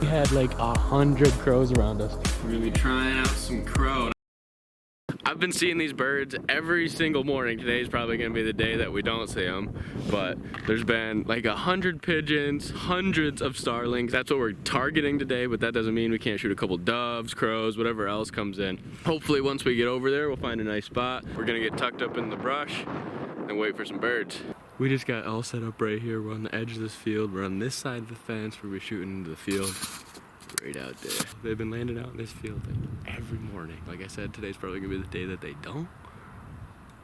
We had like 100 crows around us. We're gonna be trying out some crow. I've been seeing these birds every single morning. Today's probably gonna be the day that we don't see them, but there's been like 100 pigeons, hundreds of starlings. That's what we're targeting today, but that doesn't mean we can't shoot a couple doves, crows, whatever else comes in. Hopefully once we get over there, we'll find a nice spot. We're gonna get tucked up in the brush and wait for some birds. We just got all set up right here. We're on the edge of this field. We're on this side of the fence where we're shooting into the field. Right out there. They've been landing out in this field like every morning. Like I said, today's probably gonna be the day that they don't.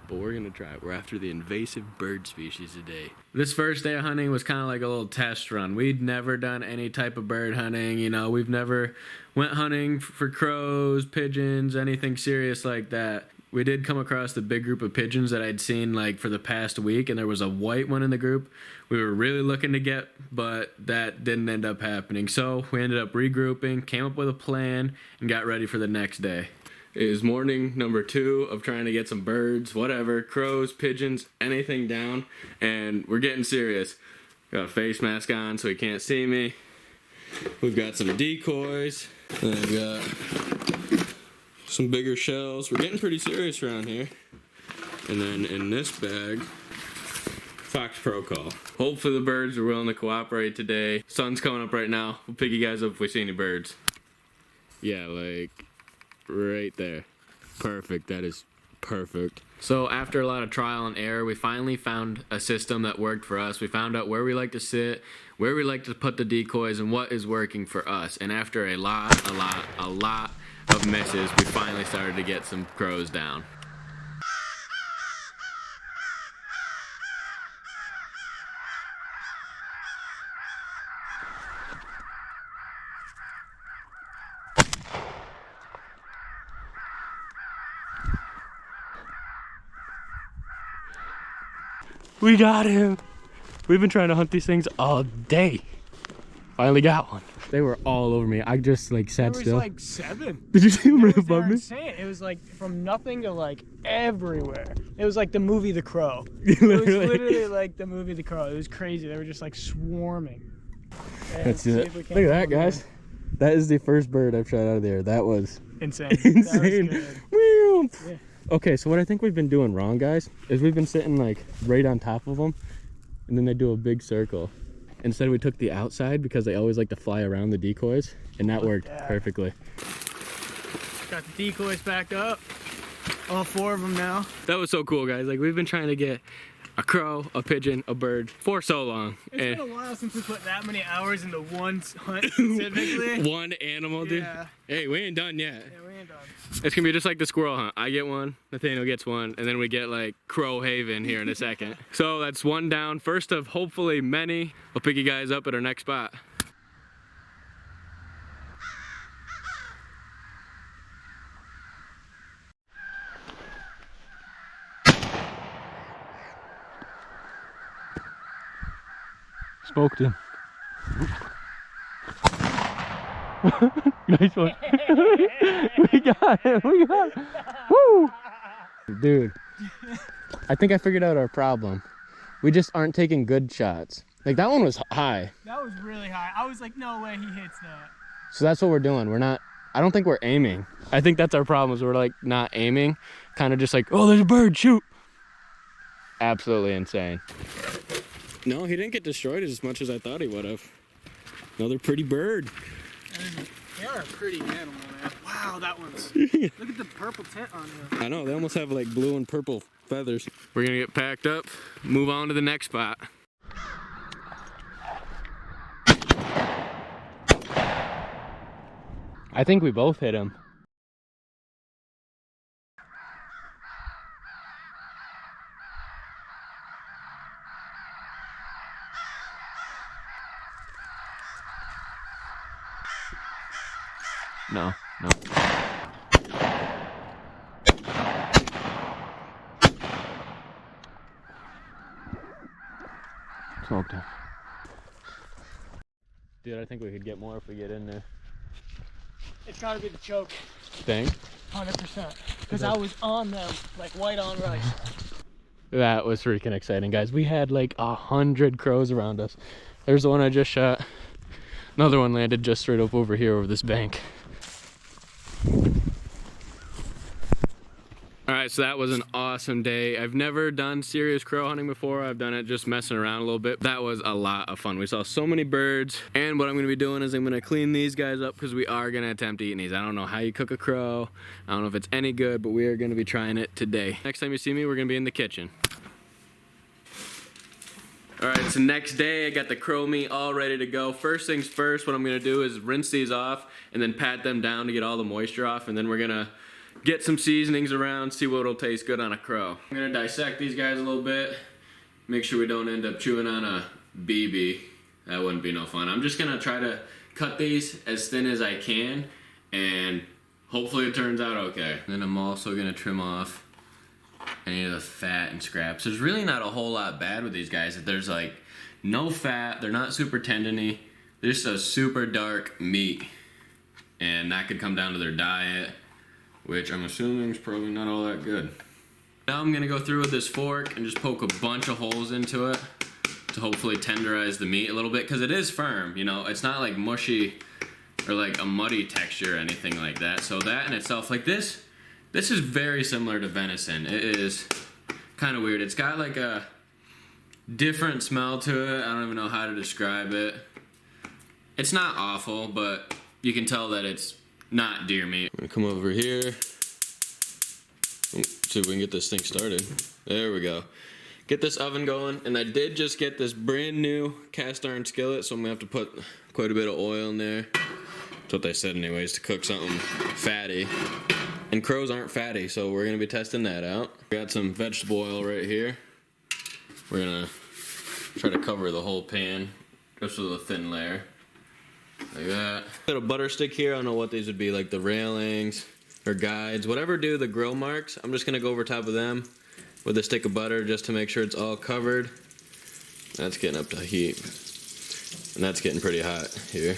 But we're gonna try it. We're after the invasive bird species today. This first day of hunting was kind of like a little test run. We'd never done any type of bird hunting, you know, we've never went hunting for crows, pigeons, anything serious like that. We did come across the big group of pigeons that I'd seen like for the past week, and there was a white one in the group we were really looking to get, but that didn't end up happening. So we ended up regrouping, came up with a plan, and got ready for the next day. It is morning number 2 of trying to get some birds, whatever, crows, pigeons, anything down, and we're getting serious. Got a face mask on so he can't see me. We've got some decoys, and I've got some bigger shells. We're getting pretty serious around here. And then in this bag, Fox Pro Call. Hopefully the birds are willing to cooperate today. Sun's coming up right now. We'll pick you guys up if we see any birds. Yeah, like right there. Perfect, that is perfect. So after a lot of trial and error, we finally found a system that worked for us. We found out where we like to sit, where we like to put the decoys, and what is working for us. And after a lot of misses, we finally started to get some crows down. We got him. We've been trying to hunt these things all day. Finally got one. They were all over me. I just like sat still. There was like 7. Did you see them right above me? Insane. It was like from nothing to like everywhere. It was like the movie The Crow. It was literally like the movie The Crow. It was crazy. They were just like swarming. Let's do it. Look at that, guys. That is the first bird I've shot out of there. That was insane. insane. That was good. Yeah. Okay, so what I think we've been doing wrong, guys, is we've been sitting like right on top of them, and then they do a big circle. Instead, we took the outside because they always like to fly around the decoys, and that worked perfectly. Got the decoys backed up. All 4 of them now. That was so cool, guys. Like, we've been trying to get a crow, a pigeon, a bird for so long. It's been a while since we put that many hours into one hunt specifically. One animal, dude. Yeah. Hey, we ain't done yet. Yeah, we ain't done. It's gonna be just like the squirrel hunt. I get one, Nathaniel gets one, and then we get like Crow Haven here in a second. So that's one down. First of hopefully many. We'll pick you guys up at our next spot. Smoked him. Nice one. We got him. We got him. Woo! Dude, I think I figured out our problem. We just aren't taking good shots. Like that one was high. That was really high. I was like, no way he hits that. So that's what we're doing. We're not, I don't think we're aiming. I think that's our problem is we're like not aiming. Kind of just like, oh, there's a bird, shoot. Absolutely insane. No, he didn't get destroyed as much as I thought he would have. Another pretty bird. They are a pretty animal, man. Wow, that one's... Look at the purple tint on him. I know, they almost have like blue and purple feathers. We're gonna get packed up, move on to the next spot. I think we both hit him. No, no. Smoked him. Dude, I think we could get more if we get in there. It's gotta be the choke. Think? 100%. Because I was on them, like white on rice. That was freaking exciting, guys. We had like 100 crows around us. There's the one I just shot. Another one landed just straight up over here over this bank. All right, so that was an awesome day. I've never done serious crow hunting before. I've done it just messing around a little bit. That was a lot of fun. We saw so many birds, and what I'm gonna be doing is I'm gonna clean these guys up because we are gonna attempt eating these. I don't know how you cook a crow. I don't know if it's any good, but we are gonna be trying it today. Next time you see me, we're gonna be in the kitchen. All right, so next day I got the crow meat all ready to go. First things first, what I'm gonna do is rinse these off and then pat them down to get all the moisture off, and then we're gonna get some seasonings around, see what'll taste good on a crow. I'm gonna dissect these guys a little bit, make sure we don't end up chewing on a BB. That wouldn't be no fun. I'm just gonna try to cut these as thin as I can, and hopefully it turns out okay. Then I'm also gonna trim off any of the fat and scraps. There's really not a whole lot bad with these guys. There's like no fat, they're not super tendony, they're just a super dark meat, and that could come down to their diet, which I'm assuming is probably not all that good. Now I'm gonna go through with this fork and just poke a bunch of holes into it to hopefully tenderize the meat a little bit, because it is firm, you know, it's not like mushy or like a muddy texture or anything like that. So that in itself, like this is very similar to venison. It is kind of weird. It's got like a different smell to it. I don't even know how to describe it. It's not awful, but you can tell that it's not deer meat. I'm gonna come over here. See if we can get this thing started. There we go. Get this oven going, and I did just get this brand new cast iron skillet, so I'm gonna have to put quite a bit of oil in there. That's what they said anyways, to cook something fatty. And crows aren't fatty, so we're gonna be testing that out. Got some vegetable oil right here. We're gonna try to cover the whole pan, just with a thin layer. Like that. Got a butter stick here. I don't know what these would be, like the railings or guides, whatever do the grill marks. I'm just gonna go over top of them with a stick of butter just to make sure it's all covered. That's getting up to heat, and that's getting pretty hot here.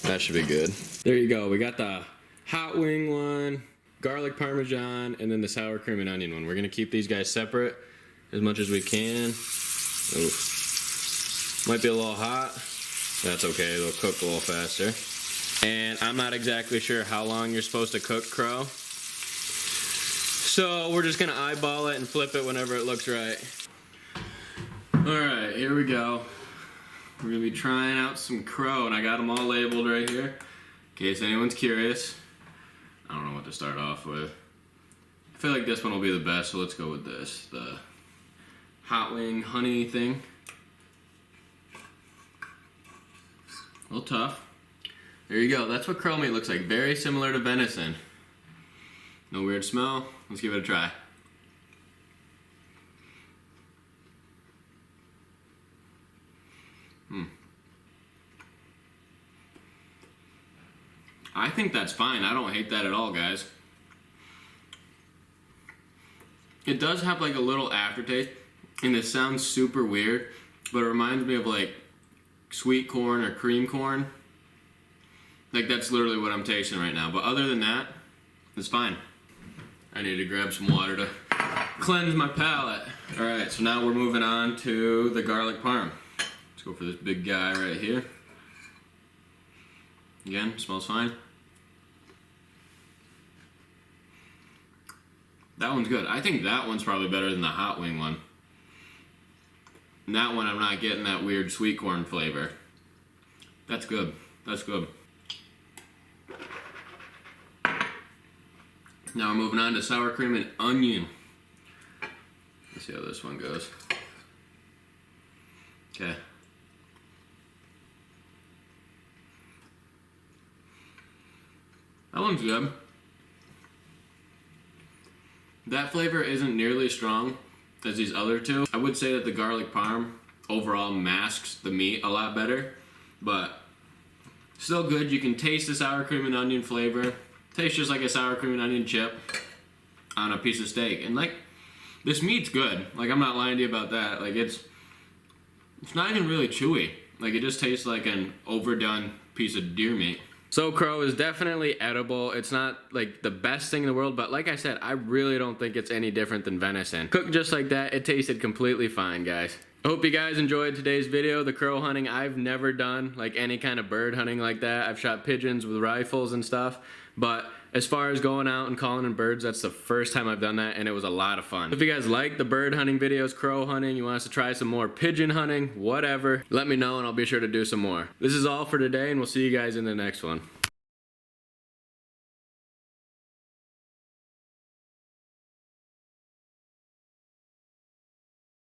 That should be good. There you go. We got the hot wing one, garlic parmesan, and then the sour cream and onion one. We're gonna keep these guys separate as much as we can. Ooh. Might be a little hot. That's okay, they'll cook a little faster. And I'm not exactly sure how long you're supposed to cook crow, so we're just gonna eyeball it and flip it whenever it looks right. Alright, here we go. We're gonna be trying out some crow, and I got them all labeled right here, in case anyone's curious. I don't know what to start off with. I feel like this one will be the best, so let's go with this. The hot wing honey thing. A little tough. There you go. That's what crow meat looks like. Very similar to venison. No weird smell. Let's give it a try. I think that's fine. I don't hate that at all, guys. It does have like a little aftertaste, and it sounds super weird, but it reminds me of like sweet corn or cream corn. Like that's literally what I'm tasting right now. But other than that, it's fine. I need to grab some water to cleanse my palate. All right, so now we're moving on to the garlic parm. Let's go for this big guy right here. Again, smells fine. That one's good. I think that one's probably better than the hot wing one. And that one, I'm not getting that weird sweet corn flavor. That's good. That's good. Now we're moving on to sour cream and onion. Let's see how this one goes. Okay. That one's good. That flavor isn't nearly as strong as these other two. I would say that the garlic parm overall masks the meat a lot better, but still good. You can taste the sour cream and onion flavor. Tastes just like a sour cream and onion chip on a piece of steak. And like, this meat's good. Like, I'm not lying to you about that. Like, it's not even really chewy. Like, it just tastes like an overdone piece of deer meat. So crow is definitely edible. It's not like the best thing in the world, but like I said, I really don't think it's any different than venison. Cooked just like that, it tasted completely fine, guys. I hope you guys enjoyed today's video. The crow hunting, I've never done like any kind of bird hunting like that. I've shot pigeons with rifles and stuff, but as far as going out and calling in birds, that's the first time I've done that, and it was a lot of fun. If you guys like the bird hunting videos, crow hunting, you want us to try some more pigeon hunting, whatever, let me know and I'll be sure to do some more. This is all for today, and we'll see you guys in the next one.